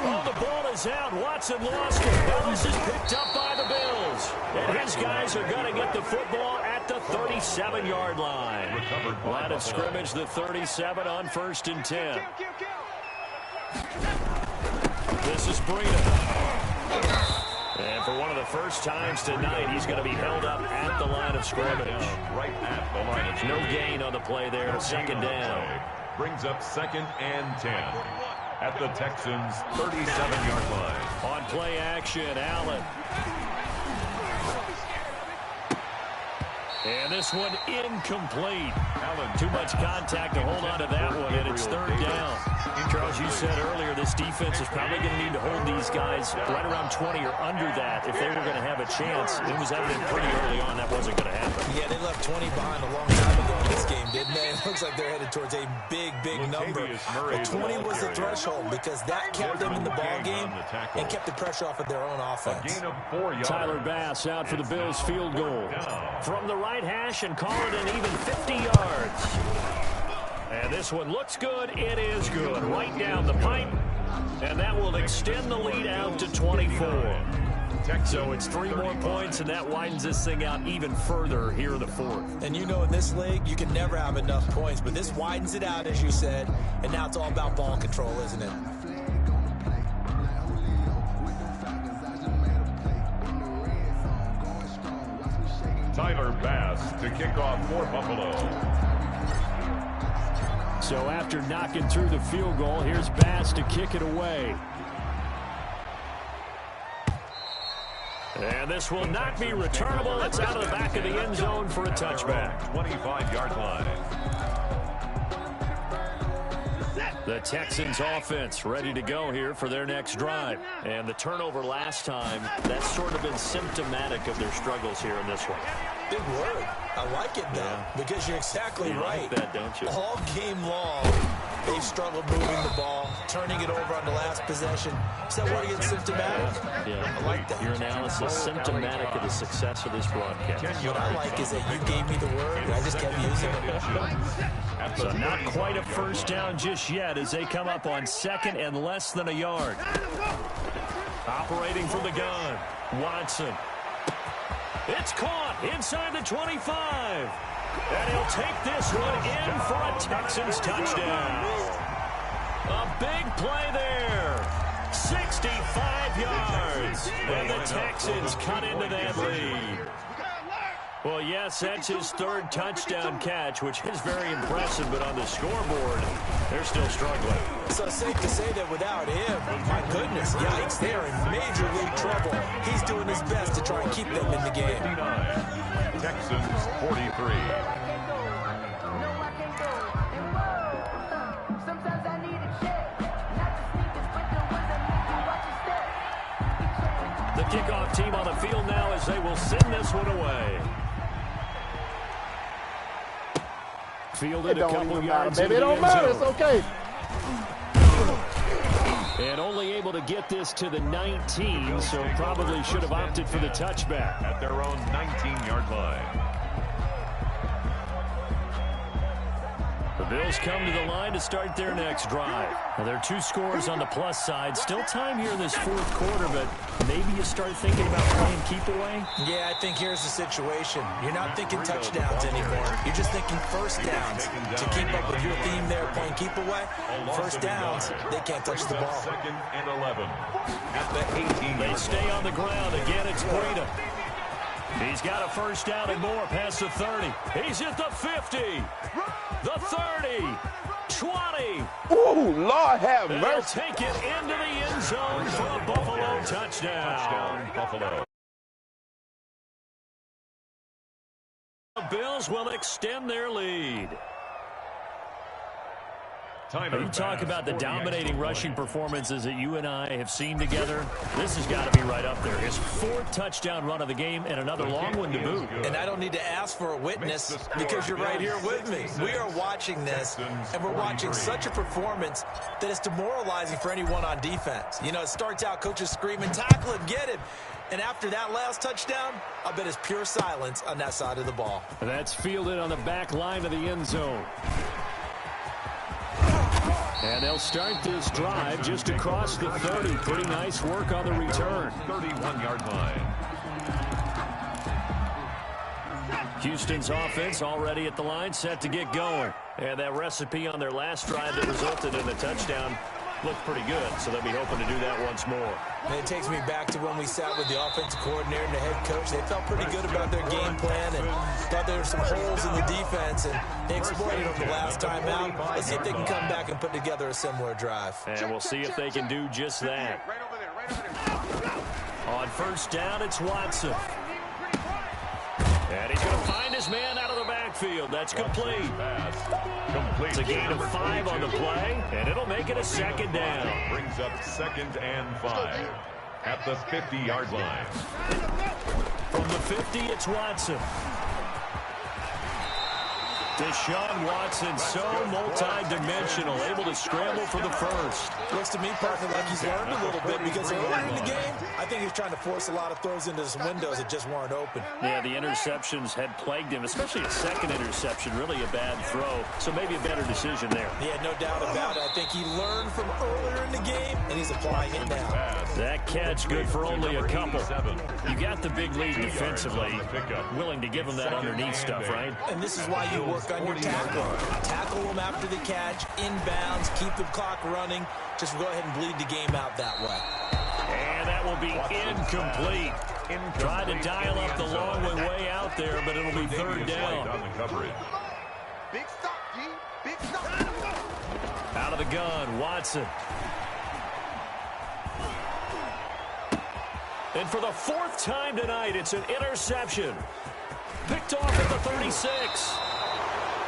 Oh, the ball is out. Watson lost it. Now this is picked up by the Bills. And his guys are going to get the football at the 37-yard line. Line of scrimmage, the 37 on 1st and 10. This is Breida. And for one of the first times tonight, he's going to be held up at the line of scrimmage. Right at the line of scrimmage. No gain on the play there. 2nd down. Brings up 2nd and 10. At the Texans' 37-yard line. On play action, Allen. And this one incomplete. Allen, too much contact to hold on to that one, and it's 3rd down. Charles, you said earlier this defense is probably going to need to hold these guys right around 20 or under that if they were going to have a chance. It was evident pretty early on that wasn't going to happen. Yeah, they left 20 behind a long time ago in this game, didn't they? It looks like they're headed towards a big number. But 20 was the threshold because that kept them in the ball game and kept the pressure off of their own offense. Tyler Bass out for the Bills field goal. From the right hash and call it an even 50 yards. And this one looks good. It is good. Right down the pipe. And that will extend the lead out to 24. So it's 3 more points, and that widens this thing out even further here in the fourth. And you know in this league, you can never have enough points. But this widens it out, as you said. And now it's all about ball control, isn't it? Tyler Bass to kick off for Buffalo. So after knocking through the field goal, here's Bass to kick it away. And this will not be returnable. It's out of the back of the end zone for a touchback. 25-yard line. The Texans offense ready to go here for their next drive. And the turnover last time, that's sort of been symptomatic of their struggles here in this one. Big word. I like it, though, because you're exactly right. Like that, don't you? All game long, they've struggled moving the ball, turning it over on the last possession. Is that word against symptomatic? Yeah. I like that. Your analysis symptomatic of the success of this broadcast. What I like is that you gave me the word, and I just kept using it. So not quite a first down just yet as they come up on second and less than a yard. Operating from the gun, Watson. It's caught inside the 25. And he'll take this one in for a Texans touchdown. A big play there. 65 yards. And the Texans cut into that lead. Well, yes, that's his third touchdown catch, which is very impressive, but on the scoreboard, they're still struggling. So safe to say that without him, my goodness, yikes, they're in major league trouble. He's doing his best to try and keep them in the game. 59, Texans 43. The kickoff team on the field now as they will send this one away. Fielded a couple yards. Baby, it don't matter. It's okay. And only able to get this to the 19, so probably should have opted for the touchback. At their own 19-yard line. The Bills come to the line to start their next drive. Now, there are 2 scores on the plus side. Still time here in this fourth quarter, but maybe you start thinking about playing keep away? Yeah, I think here's the situation. You're not thinking touchdowns anymore. You're just thinking first downs. To keep up with your theme there, playing keep away, first downs, they can't touch the ball. Second and 11. At the 18. They stay on the ground. Again, it's Breida. He's got a first down and more past the 30. He's at the 50. The 30. 20. Ooh, Lord have They'll mercy. take it into the end zone for a Buffalo touchdown. Buffalo. The Bills will extend their lead. You talk about the dominating rushing performances that you and I have seen together. This has got to be right up there. His 4th touchdown run of the game and another long one to boot. And I don't need to ask for a witness because you're right here with me. We are watching this, and we're watching such a performance that is demoralizing for anyone on defense. You know, it starts out coaches screaming, tackle him, get him. And after that last touchdown, I bet it's pure silence on that side of the ball. And that's fielded on the back line of the end zone. And they'll start this drive just across the 30. Pretty nice work on the return. 31-yard line. Houston's offense already at the line, set to get going. And that recipe on their last drive that resulted in a touchdown looked pretty good, so they'll be hoping to do that once more. And it takes me back to when we sat with the offensive coordinator and the head coach. They felt pretty good about their game plan and thought there were some holes in the defense, and they exploited them the last time out. Let's see if they can come back and put together a similar drive. And we'll see if they can do just that. On first down, it's Watson. And he's going to find his man out of the backfield. downfield. That's complete. It's a gain of 5 on the play, and it'll make it a second down. Brings up 2nd and 5 at the 50-yard line. From the 50, it's Watson. Deshaun Watson, so multi-dimensional, able to scramble for the first. Looks to me, partner, like he's learned a little bit because earlier in the game, I think he was trying to force a lot of throws into some windows that just weren't open. Yeah, the interceptions had plagued him, especially a second interception, really a bad throw. So maybe a better decision there. Yeah, no doubt about it. I think he learned from earlier in the game, and he's applying it now. That catch good for only a couple. You got the big lead defensively, willing to give him that underneath stuff, right? And this is why you work on your tackle. Tackle them after the catch, inbounds, keep the clock running. Just go ahead and bleed the game out that way. And that will be incomplete. Tried to dial up the long way out there, but it'll be third down. Big stop, G. Big stop. Out of the gun, Watson. And for the 4th time tonight, it's an interception. Picked off at the 36.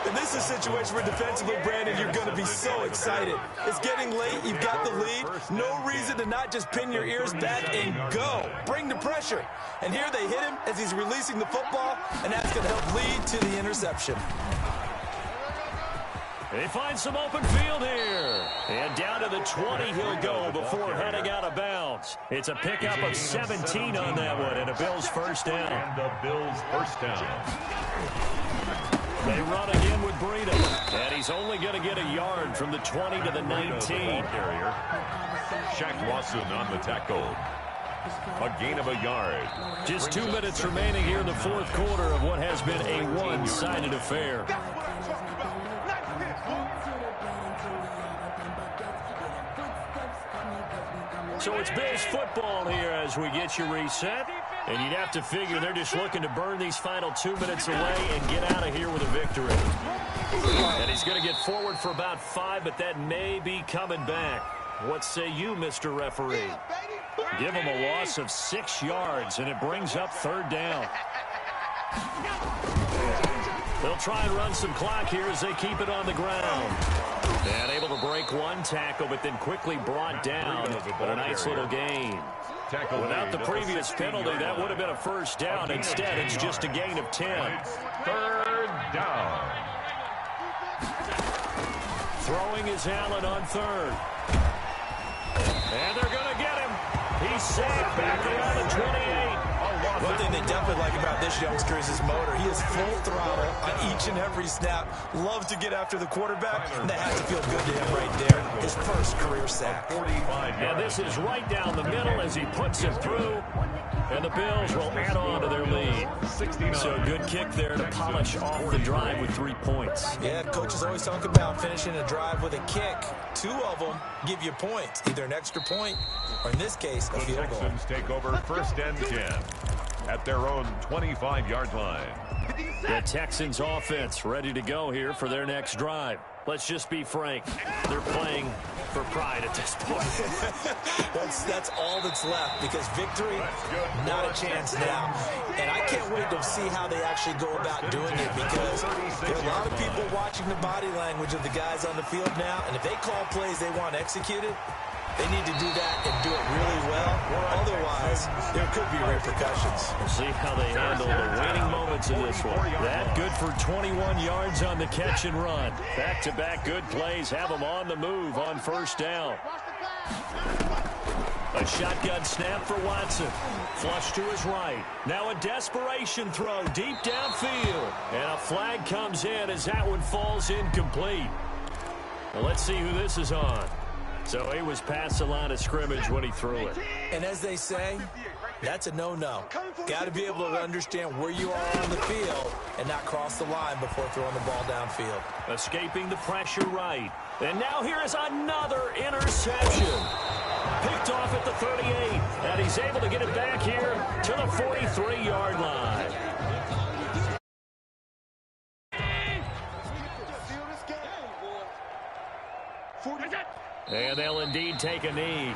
And this is a situation where defensively, Brandon, you're going to be so excited. It's getting late. You've got the lead. No reason to not just pin your ears back and go. Bring the pressure. And here they hit him as he's releasing the football, and that's going to help lead to the interception. They find some open field here. And down to the 20 he'll go before heading out of bounds. It's a pickup of 17 on that one, and a Bills first down. And the Bills first down. They run again with Breida. And he's only going to get a yard from the 20 to the 19. Shaq Lawson on the tackle. A gain of a yard. Just 2 minutes remaining here in the 4th quarter of what has been a one-sided affair. So it's Bills football here as we get you reset. And you'd have to figure they're just looking to burn these final 2 minutes away and get out of here with a victory. And he's going to get forward for about 5, but that may be coming back. What say you, Mr. Referee? Give him a loss of 6 yards, and it brings up third down. They'll try and run some clock here as they keep it on the ground. And able to break one tackle, but then quickly brought down. But a nice little gain. Without the previous penalty, that would have been a first down. Instead, it's just a gain of 10. Third down. Throwing is Allen on third. And they're going to get him. He's safe back around the 28. One thing they definitely like about this youngster is his motor. He is full throttle on each and every snap. Loves to get after the quarterback, and that has to feel good to him right there. His first career sack. And this is right down the middle as he puts it through. And the Bills will add on to their lead. So good kick there to polish off the drive with 3 points. Yeah, coaches always talk about finishing a drive with a kick. 2 of them give you points, either an extra point or, in this case, a field goal. Texans take over first and 10 at their own 25-yard line. The Texans offense ready to go here for their next drive. Let's just be frank. They're playing for pride at this point. That's all that's left, because victory, not a chance now. And I can't wait to see how they actually go about doing it, because there are a lot of people watching the body language of the guys on the field now, and if they call plays they want executed, they need to do that and do it really well. Otherwise, there could be repercussions. We'll see how they handle the waning moments of this one. That good for 21 yards on the catch and run. Back-to-back good plays have them on the move on first down. A shotgun snap for Watson. Flush to his right. Now a desperation throw deep downfield. And a flag comes in as that one falls incomplete. Well, let's see who this is on. So he was past the line of scrimmage when he threw it. And as they say, that's a no-no. Got to be able to understand where you are on the field and not cross the line before throwing the ball downfield. Escaping the pressure right. And now here is another interception. Picked off at the 38. And he's able to get it back here to the 43-yard line. And they'll indeed take a knee.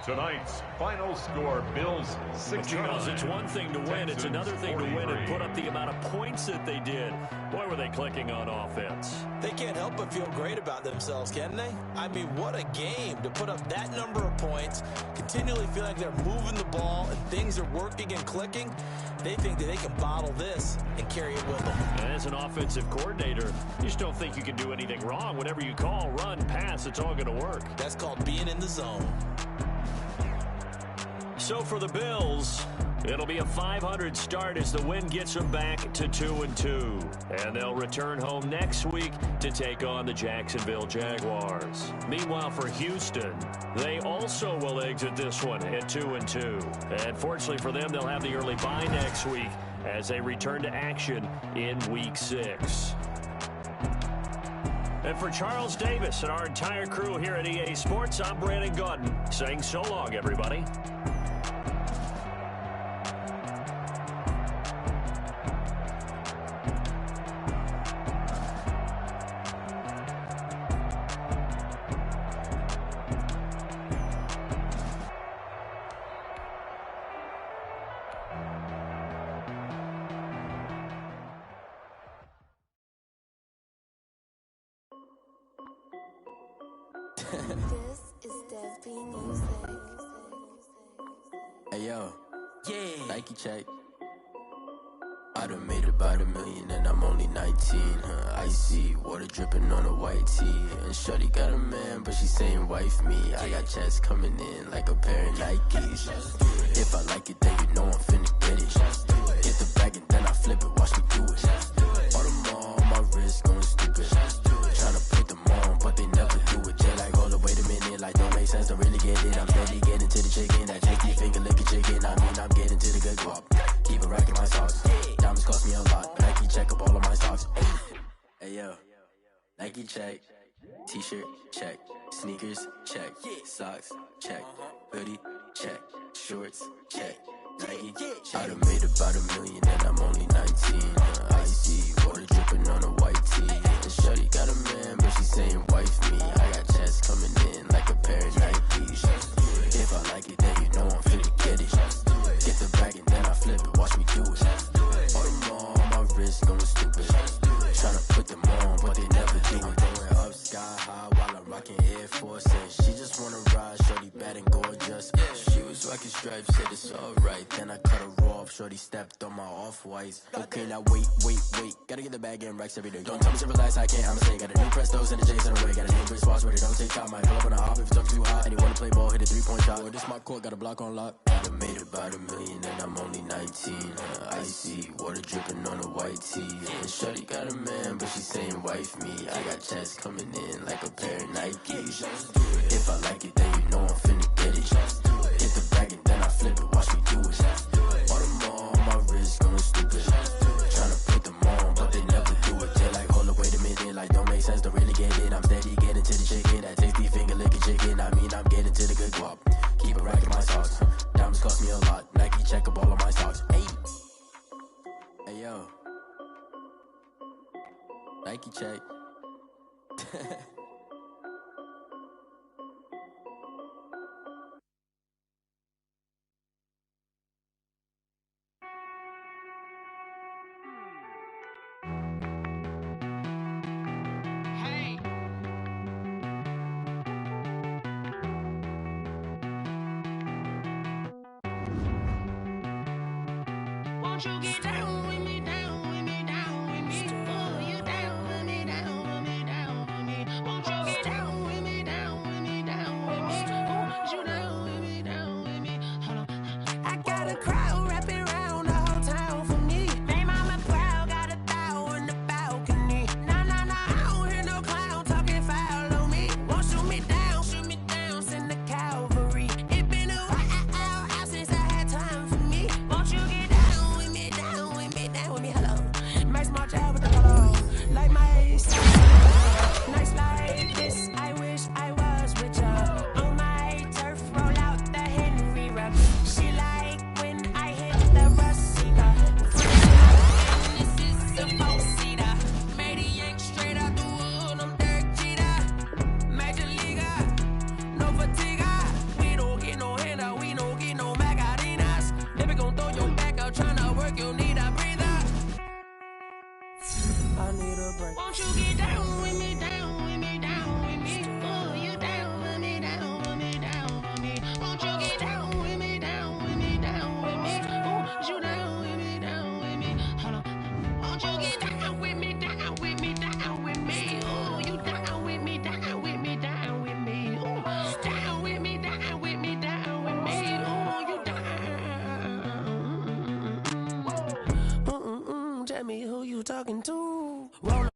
Tonight's final score, Bills 69. Charles, it's one thing to win. It's another thing to win and put up the amount of points that they did. Boy, were they clicking on offense. They can't help but feel great about themselves, can they? I mean, what a game to put up that number of points, continually feel like they're moving the ball and things are working and clicking. They think that they can bottle this and carry it with them. And as an offensive coordinator, you just don't think you can do anything wrong. Whatever you call, run, pass, it's all going to work. That's called being in the zone. So for the Bills, it'll be a 500 start as the win gets them back to 2-2. And they'll return home next week to take on the Jacksonville Jaguars. Meanwhile, for Houston, they also will exit this one at 2-2. And fortunately for them, they'll have the early bye next week as they return to action in Week 6. And for Charles Davis and our entire crew here at EA Sports, I'm Brandon Gaudin saying so long, everybody. This is Dev B Music. Hey yo, Yeah. Nike check. I done made about $1 million and I'm only 19. Icy water dripping on a white tee. And shorty got a man, but she saying wife me. I got checks coming in like a pair of Nikes. If I like it, then you know I'm finna get it. Get the bag and then I flip it, watch me do it. All them on my wrist going stupid. Tryna put them on, but they never do it. Just like, hold up, wait a minute, like don't make sense, don't really get it. I'm steady getting to the chicken, that chicky finger licking chicken. I mean, I'm getting to the good guap. Keep it racking my socks. Diamonds cost me a lot. Nike check up all of my stocks. Hey yo, Nike check. T-shirt check. Sneakers check. Socks check. Hoodie check. Shorts check. Nike. I done made about $1 million and I'm only 19. Icy water dripping on a white tee. And shorty got a man, but she saying wife me. I got checks coming in like a pair of Nikes. If I like it, then you know I'm finna get it. Get the bag and then I flip it, watch me do it. All them on my wrist going stupid. Tryna put them on, but they never do it. Going up sky high while I'm rocking Air Force. And she just wanna ride, shorty bad and gorgeous. She was rocking stripes, said it's alright. Then I cut her off, shorty stepped on my off-whites. Okay, now wait. Gotta get the bag and racks every day. Don't tell me to relax, I can't, I'ma say. Got a new Prestos and the J's in the way. Got a new Chris Watch, but it don't take time. Might pull up on a hop if it's up too hot. And you wanna play ball, hit a 3-point shot. Or this my court, got a block on lock. I done made about $1 million and I'm only 19. Icy water dripping on a white tee. And shorty got a man, but she saying wife me. I got checks coming in like a pair of Nikes. If I like it, then you know I'm finna get it. Hit the bag and then I flip it, watch me do it. All them on my wrist going stupid. Tryna put them on, but they never do it. Just like, hold up, wait a minute, like don't make sense, don't really get it. I'm steady getting to the chicken, that tasty finger licking chicken. I mean, I'm getting to the good guap. Keep it racking my socks. Diamonds cost me a lot. Nike check up all of my stocks. Hey yo, Nike check. Won't you get down with me, down with me, down with me? Oh, you down with me, down with me, down with me. Won't you get down with me, down with me, down with me? Oh, you down with me, down with me? Hold on. I got a crowd wrapping around the whole town for me. They mama proud, got a thou on the balcony. Nah, I don't hear no clown talking foul on me. Won't shoot me down, send the cavalry. It been a while since I had time for me. Won't you get down with me, down with me, down with me? Hello. Max March out with the color. Like my style. Nice like this, I wish I was with ya. On my turf, roll out the Henry rub. She like when I hit the receiver. This is a four-seater. Made a yank straight out the wood, I'm Derek Jeter. Major leaguer, no fatigue. We don't get no hit. talking to. Roll